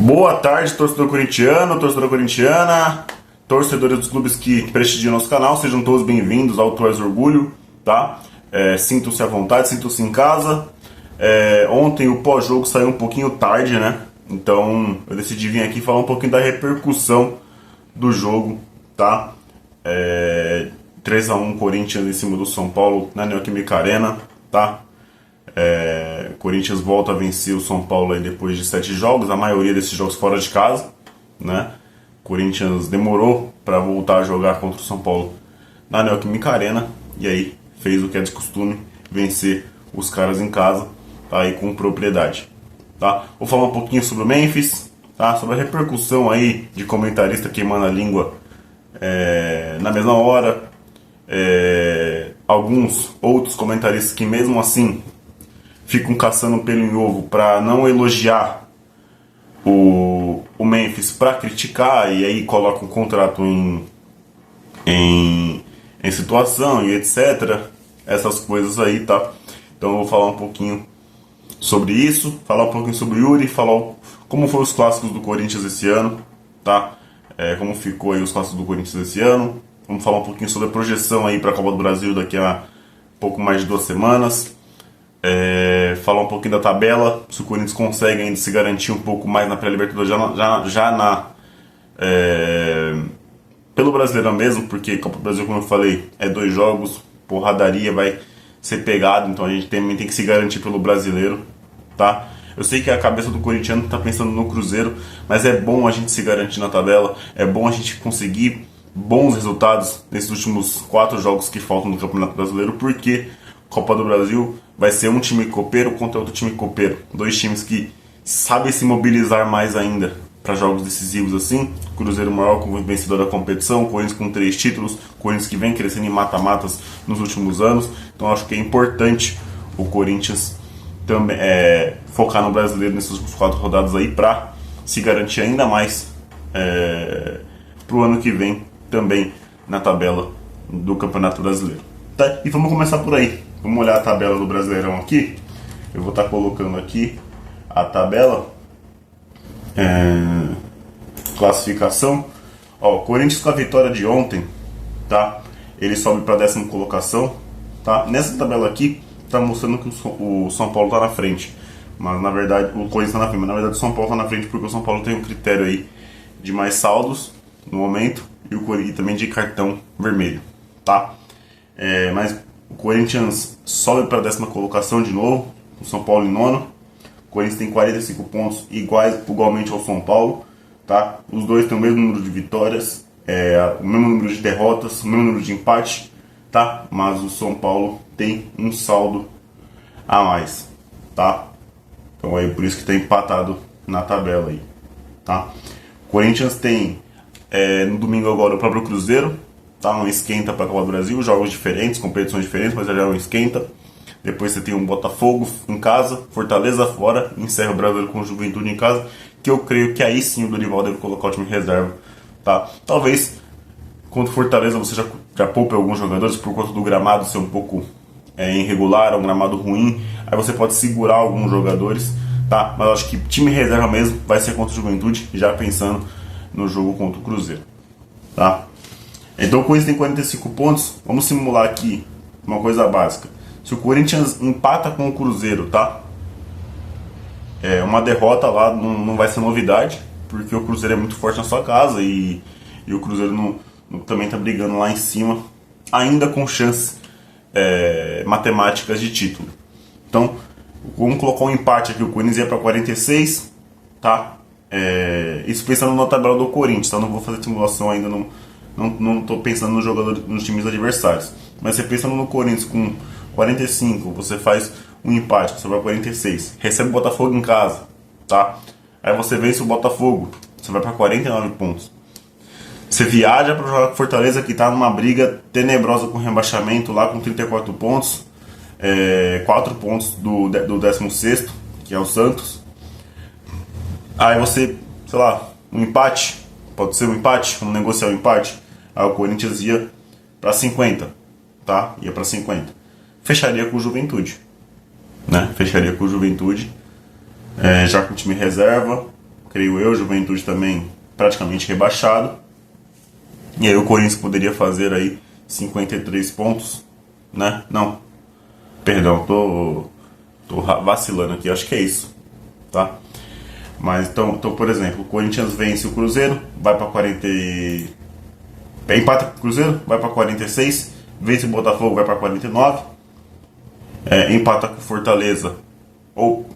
Boa tarde, torcedor corintiano, torcedora corintiana, torcedores dos clubes que prestigiam nosso canal, sejam todos bem-vindos ao Tu És Orgulho, tá? Sintam-se à vontade, sintam-se em casa. Ontem o pós-jogo saiu um pouquinho tarde, né? Então eu decidi vir aqui falar um pouquinho da repercussão do jogo, tá? 3-1 Corinthians em cima do São Paulo na Neoquímica Arena, tá? Corinthians volta a vencer o São Paulo aí depois de 7 jogos, a maioria desses jogos fora de casa, né? Corinthians demorou para voltar a jogar contra o São Paulo na Neoquímica Arena e aí fez o que é de costume, vencer os caras em casa, tá? Aí com propriedade, tá? Vou falar um pouquinho sobre o Memphis, tá? Sobre a repercussão aí de comentarista queimando a língua na mesma hora, alguns outros comentaristas que mesmo assim ficam caçando pelo em ovo para não elogiar o Memphis, para criticar, e aí colocam um contrato em situação e etc. Essas coisas aí, tá? Então eu vou falar um pouquinho sobre isso, falar um pouquinho sobre o Yuri, falar como foram os clássicos do Corinthians esse ano, tá? Como ficou aí os clássicos do Corinthians esse ano. Vamos falar um pouquinho sobre a projeção aí para a Copa do Brasil daqui a pouco mais de 2 semanas. Falar um pouquinho da tabela, se o Corinthians consegue ainda se garantir um pouco mais na pré-Libertadores pelo Brasileirão mesmo, porque Copa do Brasil, como eu falei, 2 jogos, porradaria, vai ser pegado, então a gente também tem que se garantir pelo Brasileiro, tá? Eu sei que a cabeça do corintiano está pensando no Cruzeiro, mas é bom a gente se garantir na tabela, é bom a gente conseguir bons resultados nesses últimos 4 jogos que faltam no Campeonato Brasileiro, porque Copa do Brasil vai ser um time copeiro contra outro time copeiro. 2 times que sabem se mobilizar mais ainda para jogos decisivos assim. Cruzeiro maior como vencedor da competição, Corinthians com 3 títulos, Corinthians que vem crescendo em mata-matas nos últimos anos. Então acho que é importante o Corinthians também focar no Brasileiro nesses últimos 4 rodadas aí para se garantir ainda mais para o ano que vem também na tabela do Campeonato Brasileiro. Tá? E vamos começar por aí. Vamos olhar a tabela do Brasileirão aqui. Eu vou estar colocando aqui a tabela. Classificação. Corinthians com a vitória de ontem, tá? Ele sobe para a 10ª colocação, tá? Nessa tabela aqui está mostrando que o São Paulo está na frente, mas na verdade o Corinthians está na frente, mas na verdade o São Paulo está na frente porque o São Paulo tem um critério aí de mais saldos no momento e também de cartão vermelho, tá? Mas o Corinthians sobe para a 10ª colocação de novo, o São Paulo em 9º. O Corinthians tem 45 pontos igualmente ao São Paulo, tá? Os dois têm o mesmo número de vitórias, o mesmo número de derrotas, o mesmo número de empate, tá? Mas o São Paulo tem um saldo a mais, tá? Então é por isso que está empatado na tabela aí, tá? O Corinthians tem no domingo agora o próprio Cruzeiro, tá? Um esquenta para a Copa do Brasil, jogos diferentes, competições diferentes, mas já é um esquenta. Depois você tem um Botafogo em casa, Fortaleza fora, encerra o Brasileiro com o Juventude em casa, que eu creio que aí sim o Dorival deve colocar o time reserva, tá? Talvez contra o Fortaleza você já poupe alguns jogadores por conta do gramado ser um pouco irregular, um gramado ruim, aí você pode segurar alguns jogadores, tá? Mas eu acho que time reserva mesmo vai ser contra o Juventude, já pensando no jogo contra o Cruzeiro, tá? Então o Corinthians tem 45 pontos, vamos simular aqui uma coisa básica. Se o Corinthians empata com o Cruzeiro, tá? Uma derrota lá não vai ser novidade, porque o Cruzeiro é muito forte na sua casa e o Cruzeiro também tá brigando lá em cima, ainda com chances matemáticas de título. Então, vamos colocar um empate aqui, o Corinthians ia para 46, tá? Isso pensando na tabela do Corinthians, tá? Não vou fazer simulação ainda, não estou pensando nos times adversários. Mas você pensando no Corinthians com 45, você faz um empate, você vai para 46, recebe o Botafogo em casa, tá? Aí você vence o Botafogo, você vai para 49 pontos. Você viaja para jogar com Fortaleza, que está numa briga tenebrosa com rebaixamento, lá com 34 pontos, 4 pontos do 16º, que é o Santos. Aí você, sei lá, um empate, pode ser um empate, vamos negociar um empate. Aí o Corinthians ia para 50, tá? Ia para 50. Fecharia com o Juventude, né? Fecharia com o Juventude, já com o time reserva, creio eu, Juventude também praticamente rebaixado. E aí o Corinthians poderia fazer aí 53 pontos, né? Não, perdão, tô vacilando aqui, acho que é isso, tá? Mas então, por exemplo, o Corinthians vence o Cruzeiro, vai para 40, empata com o Cruzeiro, vai para 46, vence o Botafogo, vai para 49, empata com o Fortaleza ou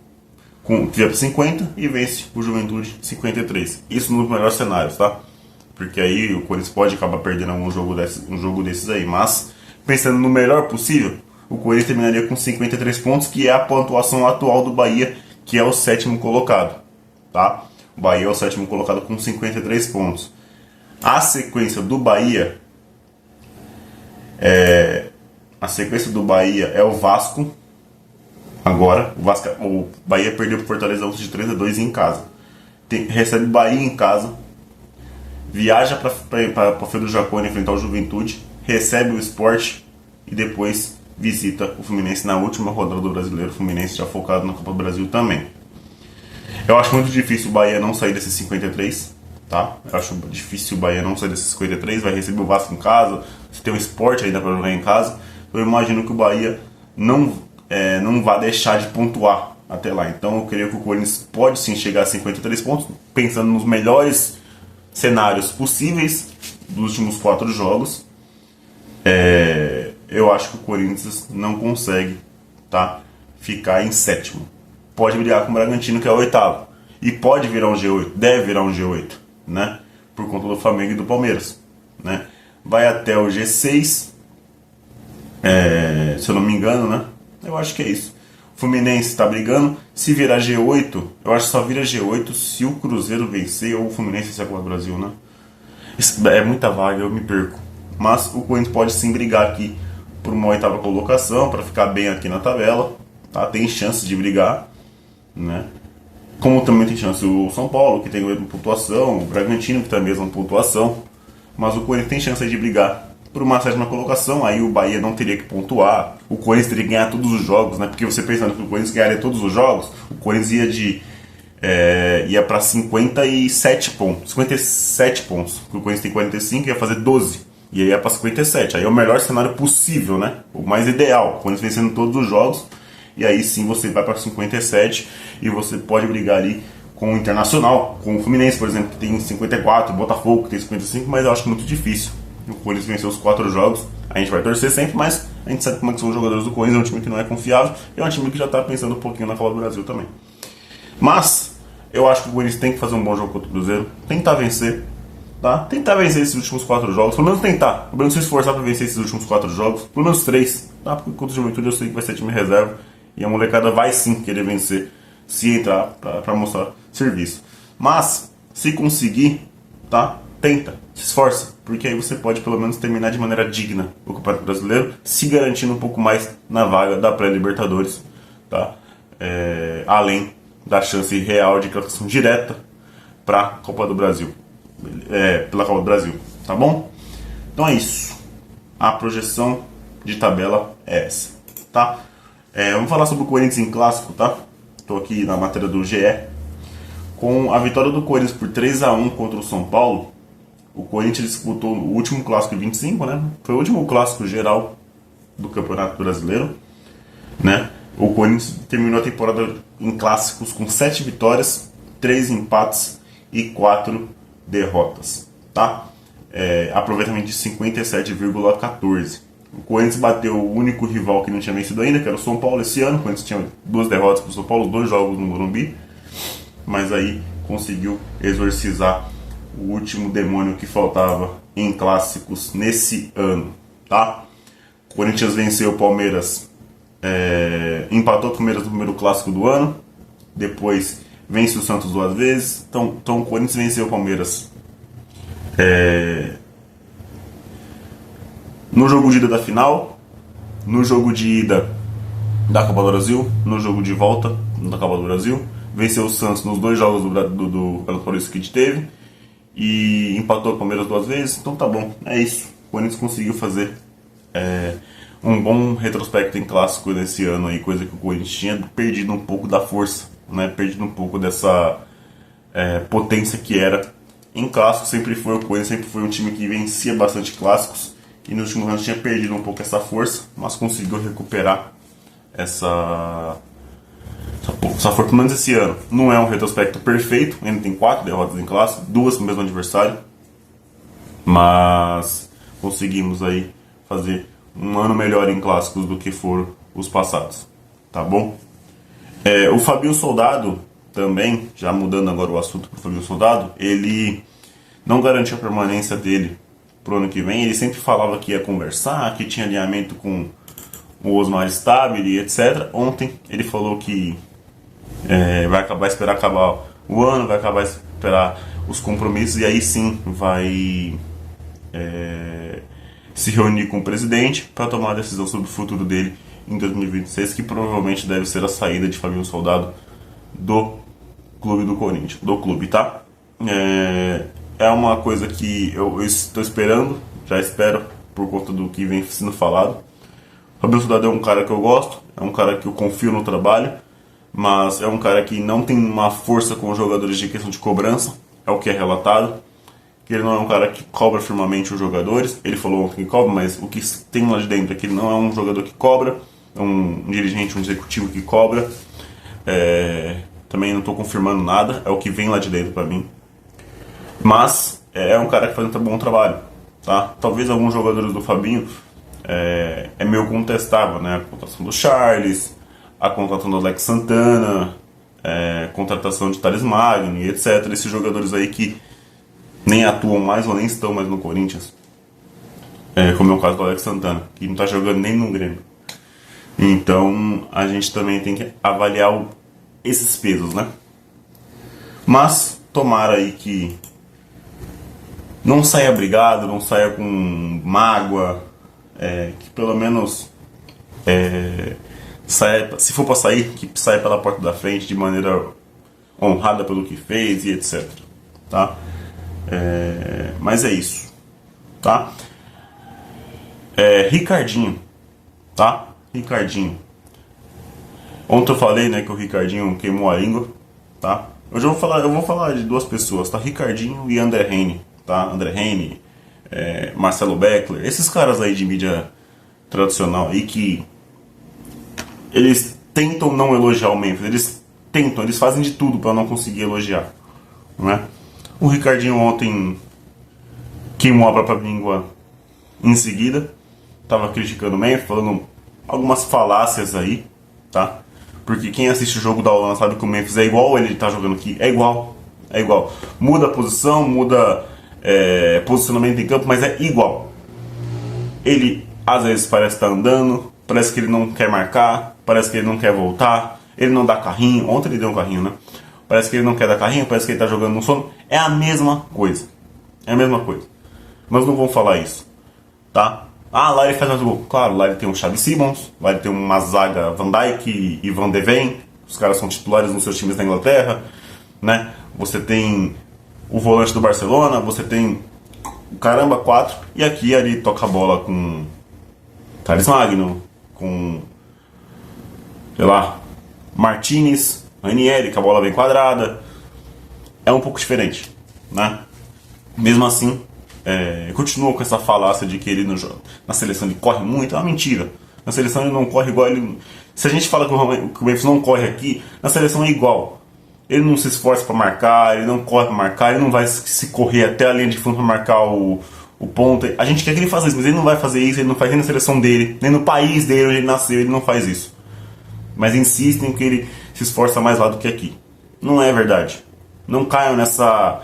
vai para 50 e vence o Juventude 53. Isso nos melhores cenários, tá? Porque aí o Corinthians pode acabar perdendo um jogo desses aí, mas pensando no melhor possível, o Corinthians terminaria com 53 pontos, que é a pontuação atual do Bahia, que é o sétimo colocado, tá? O Bahia é o sétimo colocado com 53 pontos. A sequência do Bahia é o Vasco. Agora, o Bahia perdeu para o Fortaleza de 3-2 em casa. Recebe o Bahia em casa, viaja para Feira do Jacone enfrentar o Juventude, recebe o Sport e depois visita o Fluminense na última rodada do Brasileiro. O Fluminense já focado na Copa do Brasil também. Eu acho muito difícil o Bahia não sair desses 53, tá? Eu acho difícil o Bahia não sair desses 53, vai receber o Vasco em casa, você tem o Sport ainda para jogar em casa. Eu imagino que o Bahia não vai deixar de pontuar até lá. Então eu creio que o Corinthians pode sim chegar a 53 pontos, pensando nos melhores cenários possíveis dos últimos 4 jogos. Eu acho que o Corinthians não consegue, tá, ficar em sétimo. Pode brigar com o Bragantino, que é o oitavo, e pode virar um G8, deve virar um G8, né, por conta do Flamengo e do Palmeiras, né. Vai até o G6, se eu não me engano, né. Eu acho que é isso. O Fluminense está brigando. Se virar G8, eu acho que só vira G8 se o Cruzeiro vencer ou o Fluminense vencer a Copa do Brasil, né? Isso é muita vaga, eu me perco. Mas o Corinthians pode sim brigar aqui por uma oitava colocação, para ficar bem aqui na tabela, tá? Tem chance de brigar, né? Como também tem chance o São Paulo, que tem a mesma pontuação, o Bragantino, que tem a mesma pontuação. Mas o Corinthians tem chance de brigar por uma sétima colocação. Aí o Bahia não teria que pontuar, o Corinthians teria que ganhar todos os jogos, né? Porque você pensando que o Corinthians ganharia todos os jogos, o Corinthians ia para 57 pontos, porque o Corinthians tem 45, ia fazer 12, e aí ia para 57. Aí é o melhor cenário possível, né? O mais ideal, o Corinthians vencendo todos os jogos, e aí sim você vai para 57 e você pode brigar ali com o Internacional, com o Fluminense, por exemplo, que tem 54, o Botafogo, que tem 55, mas eu acho muito difícil o Corinthians vencer os 4 jogos. A gente vai torcer sempre, mas a gente sabe como é que são os jogadores do Corinthians. É um time que não é confiável, é um time que já está pensando um pouquinho na Copa do Brasil também. Mas eu acho que o Corinthians tem que fazer um bom jogo contra o Cruzeiro, tentar vencer, tá? Tentar vencer esses últimos 4 jogos, pelo menos tentar, pelo menos se esforçar para vencer esses últimos 4 jogos, pelo menos 3, tá? Porque contra o Juventude eu sei que vai ser time reserva e a molecada vai sim querer vencer se entrar para mostrar serviço. Mas se conseguir, tá? Tenta, se esforça, porque aí você pode pelo menos terminar de maneira digna o Campeonato Brasileiro, se garantindo um pouco mais na vaga da pré-Libertadores, tá? Além da chance real de classificação direta para a Copa do Brasil, pela Copa do Brasil, tá bom? Então é isso, a projeção de tabela é essa, tá? Vamos falar sobre o Corinthians em clássico, tá? Estou aqui na matéria do GE. Com a vitória do Corinthians por 3-1 contra o São Paulo, o Corinthians disputou o último clássico de 25, né? Foi o último clássico geral do Campeonato Brasileiro, né? O Corinthians terminou a temporada em clássicos com 7 vitórias, 3 empates e 4 derrotas, tá? Aproveitamento de 57,14. O Corinthians bateu o único rival que não tinha vencido ainda, que era o São Paulo esse ano. O Corinthians tinha 2 derrotas para o São Paulo, 2 jogos no Morumbi, mas aí conseguiu exorcizar o último demônio que faltava em clássicos nesse ano, tá? O Corinthians venceu o Palmeiras, empatou o Palmeiras no primeiro clássico do ano, depois vence o Santos 2 vezes, então o Corinthians venceu o Palmeiras no jogo de ida da final, no jogo de ida da Copa do Brasil, no jogo de volta da Copa do Brasil, venceu o Santos nos 2 jogos do Campeonato Paulista que a gente teve, e empatou o Palmeiras 2 vezes. Então tá bom, é isso. O Corinthians conseguiu fazer um bom retrospecto em clássico nesse ano aí, coisa que o Corinthians tinha perdido um pouco da força, né? Perdido um pouco dessa potência que era em clássicos. Sempre foi o Corinthians, sempre foi um time que vencia bastante clássicos e nos últimos anos tinha perdido um pouco essa força, mas conseguiu recuperar essa força, pelo menos esse ano. Não é um retrospecto perfeito, ainda tem 4 derrotas em clássico, 2 no mesmo adversário, mas conseguimos aí fazer um ano melhor em clássicos do que foram os passados, tá bom? O Fabinho Soldado também, já mudando agora o assunto para o Fabinho Soldado, ele não garantiu a permanência dele pro ano que vem. Ele sempre falava que ia conversar, que tinha alinhamento com o Osmar Stabile, etc. Ontem ele falou que vai esperar acabar o ano, vai esperar os compromissos e aí sim vai se reunir com o presidente para tomar a decisão sobre o futuro dele em 2026, que provavelmente deve ser a saída de Fabinho Soldado do clube do Corinthians, do clube, tá? É uma coisa que eu estou esperando, já espero por conta do que vem sendo falado. Fabinho Soldado é um cara que eu gosto, é um cara que eu confio no trabalho, mas é um cara que não tem uma força com os jogadores de questão de cobrança, é o que é relatado. Que ele não é um cara que cobra firmemente os jogadores. Ele falou ontem que cobra, mas o que tem lá de dentro é que ele não é um jogador que cobra, é um dirigente, um executivo que cobra. Também não estou confirmando nada, é o que vem lá de dentro para mim. Mas é um cara que faz um bom trabalho, tá? Talvez alguns jogadores do Fabinho é meio contestável, né? A contratação do Charles, a contratação do Alex Santana, a contratação de Thales Magno e etc. Esses jogadores aí que nem atuam mais ou nem estão mais no Corinthians, como é o caso do Alex Santana, que não está jogando nem no Grêmio. Então a gente também tem que avaliar esses pesos, né? Mas tomara aí que não saia brigado, não saia com mágoa, que pelo menos saia, se for para sair, que saia pela porta da frente de maneira honrada pelo que fez e etc. Tá? Mas é isso, tá? Ricardinho, tá? Ricardinho. Ontem eu falei, né, que o Ricardinho queimou a língua, tá? Hoje eu vou falar de 2 pessoas, tá? Ricardinho e André Henning, tá? André Henning, Marcelo Beckler, esses caras aí de mídia tradicional aí que eles tentam não elogiar o Memphis, eles fazem de tudo para não conseguir elogiar, né? O Ricardinho ontem queimou a própria língua em seguida, tava criticando o Memphis, falando algumas falácias aí, tá? Porque quem assiste o jogo da Holanda sabe que o Memphis é igual ele tá jogando aqui, é igual. Muda a posição, muda posicionamento em campo, mas é igual. Ele às vezes parece estar andando, parece que ele não quer marcar, parece que ele não quer voltar, ele não dá carrinho. Ontem ele deu um carrinho, né? Parece que ele não quer dar carrinho, parece que ele tá jogando no sono. É a mesma coisa. Mas não vão falar isso, tá? Ah, lá ele faz mais gol. Claro, lá ele tem o Xavi Simons, lá ele tem uma zaga Van Dijk e Van de Ven. Os caras são titulares nos seus times da Inglaterra, né? Você tem o volante do Barcelona, você tem o caramba 4. E aqui ali toca a bola com Thales Magno, com, sei lá, Martinez, Ranieri, que a bola vem quadrada. É um pouco diferente, né? Mesmo assim, continua com essa falácia de que ele na seleção ele corre muito. É uma mentira. Na seleção ele não corre igual ele. Se a gente fala que o Memphis não corre aqui, na seleção é igual. Ele não se esforça para marcar, ele não corre para marcar, ele não vai se correr até a linha de fundo para marcar o ponto. A gente quer que ele faça isso, mas ele não vai fazer isso, ele não faz nem na seleção dele, nem no país dele onde ele nasceu, ele não faz isso. Mas insistem que ele se esforça mais lá do que aqui. Não é verdade. Não caiam nessa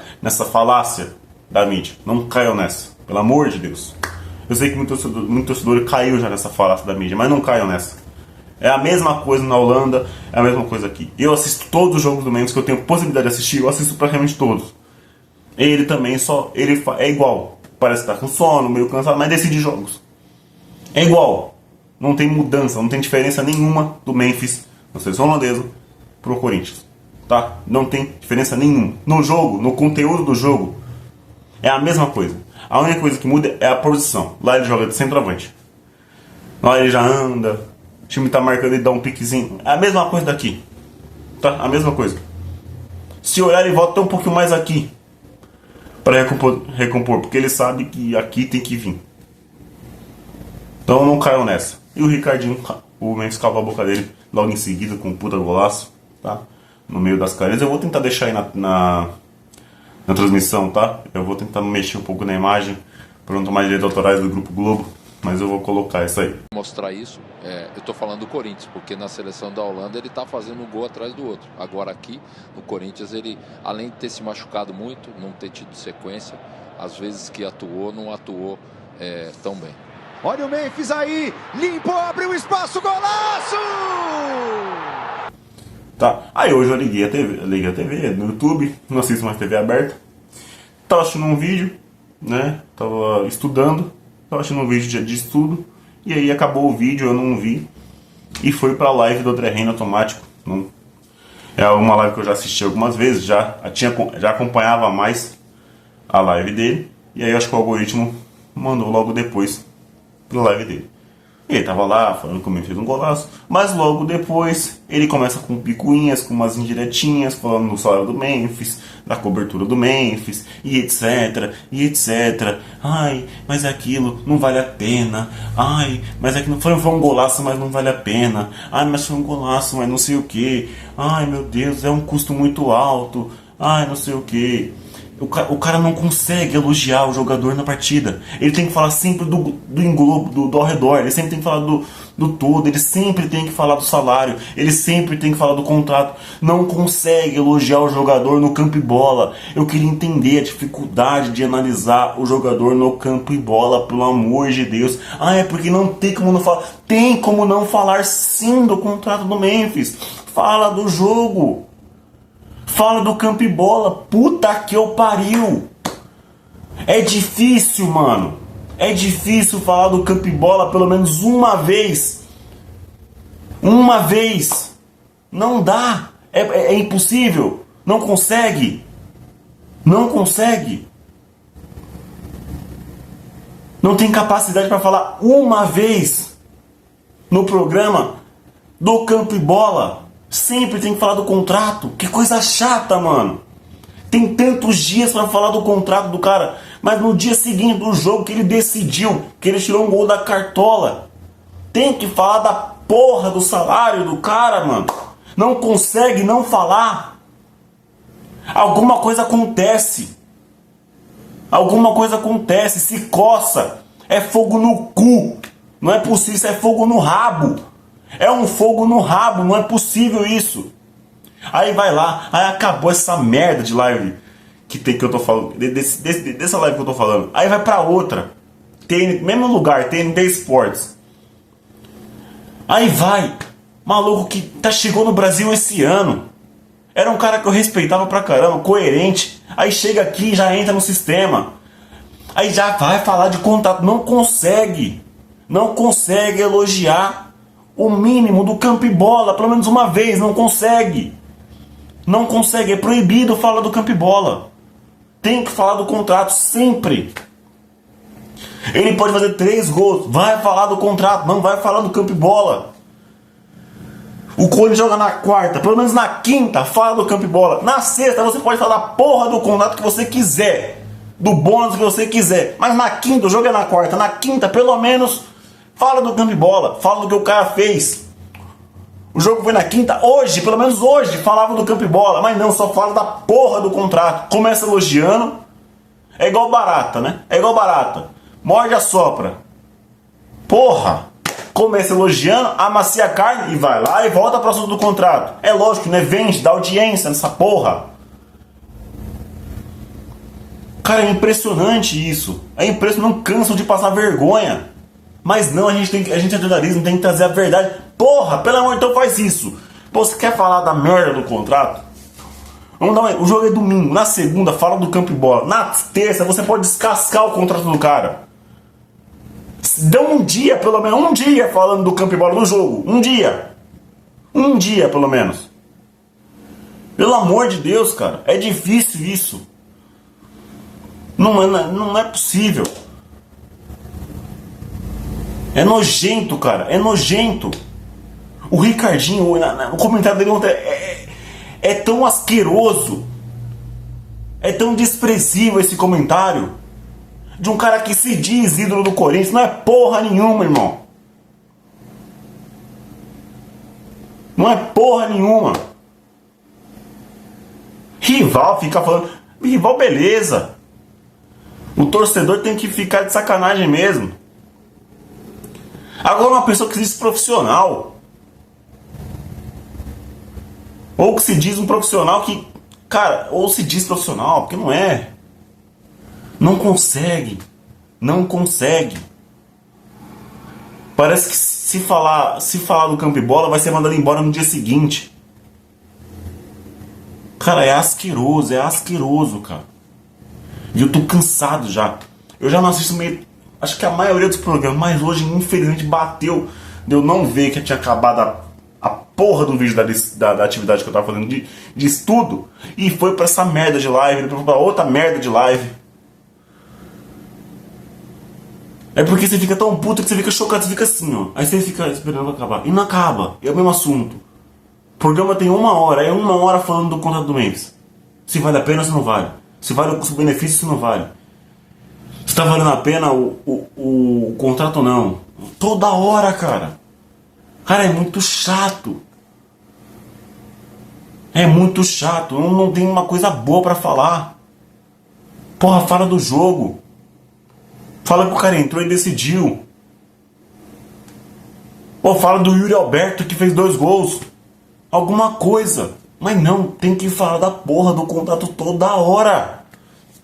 falácia da mídia. Não caiam nessa. Pelo amor de Deus. Eu sei que muito torcedor caiu já nessa falácia da mídia, mas não caiam nessa. É a mesma coisa na Holanda, é a mesma coisa aqui. Eu assisto todos os jogos do Memphis que eu tenho possibilidade de assistir, eu assisto praticamente todos. Ele também é igual. Parece estar com sono, meio cansado, mas decide jogos. É igual. Não tem mudança, não tem diferença nenhuma do Memphis, na seleção holandesa, pro Corinthians. Tá? Não tem diferença nenhuma. No jogo, no conteúdo do jogo, é a mesma coisa. A única coisa que muda é a posição. Lá ele joga de centroavante. Lá ele já anda, o time tá marcando e dá um piquezinho. É a mesma coisa daqui. Tá? A mesma coisa. Se olhar, ele volta até um pouquinho mais aqui para recompor, porque ele sabe que aqui tem que vir. Então não caiu nessa. E o Ricardinho, o Memphis cavou a boca dele logo em seguida com um puta golaço, tá? No meio das carinhas. Eu vou tentar deixar aí na transmissão, tá? Eu vou tentar mexer um pouco na imagem para não tomar direitos autorais do Grupo Globo, mas eu vou colocar isso aí. Mostrar isso, eu tô falando do Corinthians, porque na seleção da Holanda ele tá fazendo um gol atrás do outro. Agora aqui, no Corinthians, ele, além de ter se machucado muito, não ter tido sequência, às vezes que atuou, não atuou tão bem. Olha o Memphis aí, limpou, abriu espaço, golaço! Tá, aí hoje eu liguei a TV no YouTube, não assisto mais TV aberta. Tava assistindo um vídeo, né? Tava estudando, tava assistindo um vídeo de estudo. E aí acabou o vídeo, eu não vi. E foi pra live do André Reino automático. É uma live que eu já assisti algumas vezes, já acompanhava mais a live dele. E aí acho que o algoritmo mandou logo depois na live dele. E ele tava lá falando como ele fez um golaço, mas logo depois ele começa com picuinhas, com umas indiretinhas, falando do salário do Memphis, da cobertura do Memphis, e etc, e etc. Ai, mas aquilo não vale a pena. Ai, mas aquilo foi um golaço, mas não vale a pena. Ai, mas foi um golaço, mas não sei o que. Ai, meu Deus, é um custo muito alto. Ai, não sei o que. O cara não consegue elogiar o jogador na partida. Ele tem que falar sempre do englobo, do ao redor. Ele sempre tem que falar do todo. Ele sempre tem que falar do salário. Ele sempre tem que falar do contrato. Não consegue elogiar o jogador no campo e bola. Eu queria entender a dificuldade de analisar o jogador no campo e bola, pelo amor de Deus. Ah, é porque não tem como não falar. Tem como não falar sim do contrato do Memphis. Fala do jogo. Fala do campo e bola. Puta que eu pariu. É difícil, mano. É difícil falar do campo e bola pelo menos uma vez. Uma vez. Não dá. É impossível. Não consegue. Não consegue. Não tem capacidade para falar uma vez no programa do campo e bola. Sempre tem que falar do contrato. Que coisa chata, mano. Tem tantos dias pra falar do contrato do cara, mas no dia seguinte do jogo que ele decidiu, que ele tirou um gol da cartola, tem que falar da porra do salário do cara, mano. Não consegue não falar. Alguma coisa acontece. Alguma coisa acontece. Se coça. É fogo no cu. Não é possível, isso é fogo no rabo. É um fogo no rabo, não é possível isso. Aí vai lá, aí acabou essa merda de live que eu tô falando, dessa live que eu tô falando. Aí vai pra outra, mesmo lugar, TNT Sports. Aí vai, maluco que chegou no Brasil esse ano. Era um cara que eu respeitava pra caramba, coerente. Aí chega aqui e já entra no sistema. Aí já vai falar de contrato, não consegue elogiar o mínimo do campo e bola, pelo menos uma vez, não consegue. Não consegue, é proibido falar do campo e bola. Tem que falar do contrato sempre. Ele pode fazer 3 gols, vai falar do contrato, não vai falar do campo e bola. O Corinthians joga na quarta, pelo menos na quinta, fala do campo e bola. Na sexta você pode falar da porra do contrato que você quiser, do bônus que você quiser. Mas na quinta, o jogo é na quarta, na quinta pelo menos fala do campo e bola, fala do que o cara fez. O jogo foi na quinta, hoje, pelo menos hoje, falava do campo e bola, mas não, só fala da porra do contrato. Começa elogiando, é igual barata, né? É igual barata, morde a sopra. Porra, começa elogiando, amacia a carne e vai lá e volta para o assunto do contrato. É lógico, né? Vende, dá audiência nessa porra. Cara, é impressionante isso. É impressionante, não cansam de passar vergonha. Mas não, a gente é jornalismo, tem que trazer a verdade. Porra, pelo amor de Deus, faz isso. Pô, você quer falar da merda do contrato? Vamos dar o jogo é domingo. Na segunda, fala do campo e bola. Na terça, você pode descascar o contrato do cara. Dá um dia, pelo menos, um dia falando do campo e bola do jogo. Um dia. Um dia, pelo menos. Pelo amor de Deus, cara. É difícil isso. Não é possível. É nojento, cara. É nojento. O Ricardinho, o comentário dele ontem é tão asqueroso. É tão desprezível esse comentário de um cara que se diz ídolo do Corinthians. Não é porra nenhuma, irmão. Não é porra nenhuma. Rival fica falando... Rival, beleza. O torcedor tem que ficar de sacanagem mesmo. Agora uma pessoa que se diz profissional, ou que se diz um profissional que... Cara, ou se diz profissional, porque não é. Não consegue. Não consegue. Parece que se falar do campo e bola vai ser mandado embora no dia seguinte. Cara, é asqueroso, cara. E eu tô cansado já. Eu já não assisto meio... Acho que a maioria dos programas, mas hoje, infelizmente, bateu de eu não ver que tinha acabado a porra do vídeo da atividade que eu tava fazendo de estudo. E foi pra essa merda de live, depois pra outra merda de live. É porque você fica tão puto que você fica chocado, você fica assim, ó. Aí você fica esperando acabar. E não acaba, é o mesmo assunto. O programa tem 1 hora, é 1 hora falando do contrato do Memphis. Se vale a pena ou se não vale. Se vale o custo-benefício ou se não vale. Se tá valendo a pena o contrato ou não. Toda hora, cara. Cara, é muito chato. É muito chato. Não tem uma coisa boa pra falar. Porra, fala do jogo. Fala que o cara entrou e decidiu. Pô, fala do Yuri Alberto que fez 2 gols. Alguma coisa. Mas não, tem que falar da porra do contrato toda hora.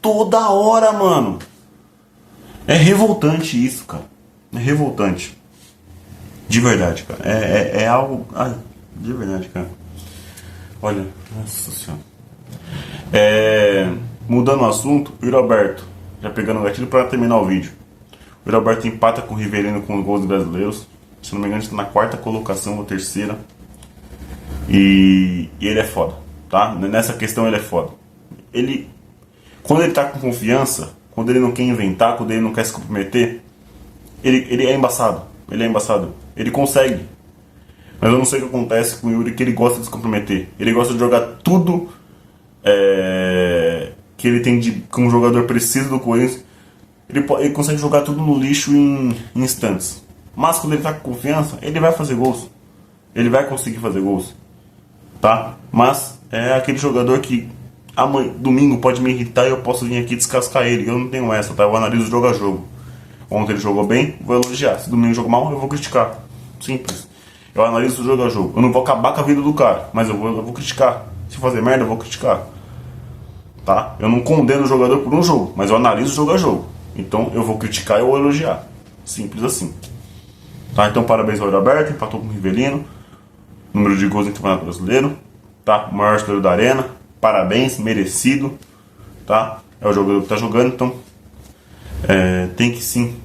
Toda hora, mano. É revoltante isso, cara. É revoltante. De verdade, cara. É algo... Ai, de verdade, cara. Olha, nossa senhora. Mudando o assunto, o Yuri Alberto, já pegando o gatilho para terminar o vídeo. O Yuri Alberto empata com o Rivelino com os gols brasileiros. Se não me engano, está na 4ª colocação ou 3ª. E ele é foda, tá? Nessa questão ele é foda. Quando ele tá com confiança, quando ele não quer inventar, quando ele não quer se comprometer, ele é embaçado. Ele é embaçado. Ele consegue. Mas eu não sei o que acontece com o Yuri, que ele gosta de se comprometer. Ele gosta de jogar tudo que ele tem como jogador preciso do Corinthians. Ele consegue jogar tudo no lixo em instantes. Mas quando ele tá com confiança, ele vai fazer gols. Ele vai conseguir fazer gols. Tá? Mas é aquele jogador que domingo pode me irritar e eu posso vir aqui descascar ele. Eu não tenho essa, tá? Eu analiso jogo a jogo. Ontem ele jogou bem, vou elogiar. Se domingo jogou mal, eu vou criticar. Simples. Eu analiso jogo a jogo. Eu não vou acabar com a vida do cara, mas eu vou criticar. Se fazer merda, eu vou criticar. Tá? Eu não condeno o jogador por um jogo, mas eu analiso jogo a jogo. Então eu vou criticar e eu vou elogiar. Simples assim. Tá? Então parabéns ao Yuri Alberto, empatou com o Rivelino. Número de gols em Campeonato Brasileiro. Tá? O maior artilheiro da arena. Parabéns, merecido. Tá? É o jogador que tá jogando, então tem que sim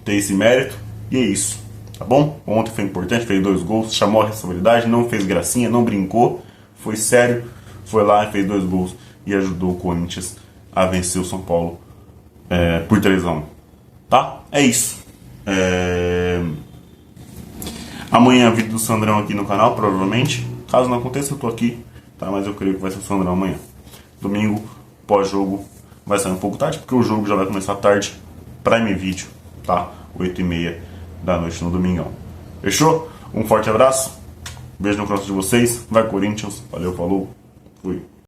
ter esse mérito. E é isso. Tá bom? Ontem foi importante, fez 2 gols, chamou a responsabilidade, não fez gracinha, não brincou. Foi sério, foi lá e fez 2 gols. E ajudou o Corinthians a vencer o São Paulo por 3-1. Tá? É isso. Amanhã vídeo do Sandrão aqui no canal, provavelmente. Caso não aconteça, eu tô aqui, tá? Mas eu creio que vai ser o Sandrão amanhã. Domingo, pós-jogo, vai sair um pouco tarde, porque o jogo já vai começar tarde. Prime Video, tá? 8h30 da noite no domingão. Fechou? Um forte abraço. Beijo no coração de vocês. Vai Corinthians. Valeu, falou. Fui.